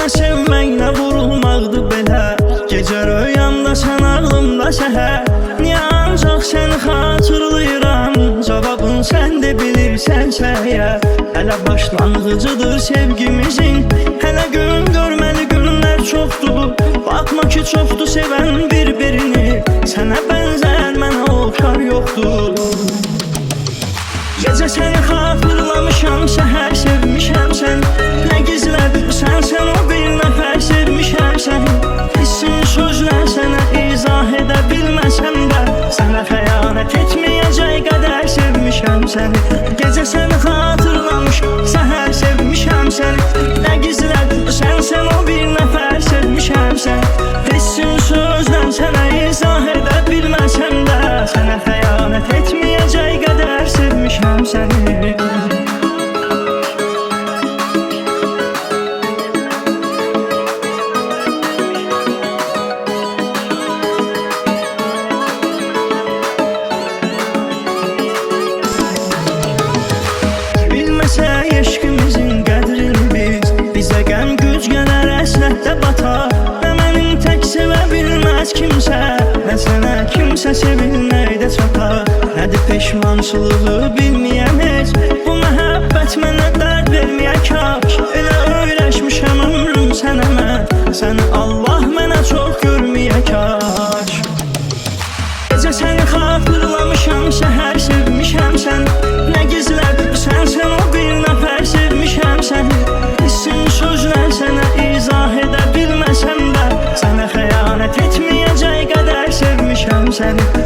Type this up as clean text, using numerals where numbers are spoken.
Sənə sevməklə vurulmaqdır belə. Gecə röyamda sən ağlımda səhər. Niyə ancaq səni xatırlayıram? Cavabın sən də bilirsənsə əgər. Hələ başlanğıcıdır sevgimizin. Hələ gün görməli günlər çoxdur. Baxma ki çoxdur sevən bir-birini. Sənə bənzər mənə oxşar yoxdur. Gecə səni xatırlamışam, səhər sevmişəm sən. Nə gizlədirsən sən o bir nəfər sevmişəm sən. Hissin sözlə sənə izah edə bilməsəm də, sənə xəyanət etməyəcək qədər sevmişəm səni. Gecə səni xatırlamışam, səhər sevmişəm səni. Nə gizlədirsən sən o bir nəfər sevmişəm sən. Hissin sözlə sənə izah edə bilməsəm də, sənə xəyanət etməyəcək qədər sevmişəm səni. Bilməsək eşqimizin qədrini biz, bizə qəm güc gələr, əsrətdə batar. Nə mənim tək sevə bilməz kimsə, nə sənə kimsə sevilməkdə çatar. Nədir peşmançılığı bilməyəm heç, bu məhəbbət mənə dərd verməyə kaş. Elə öyrəşmişəm ömrüm sənə mən, səni Allah mənə çox görməyə kaş. Gecə səni xatırlamışam, səhər sevmişəm sən. Nə gizlədirsən sən o bir nəfər sevmişəm səni. Hissin sözlə sənə izah edə bilməsəm də, sənə xəyanət etməyəcək qədər sevmişəm səni.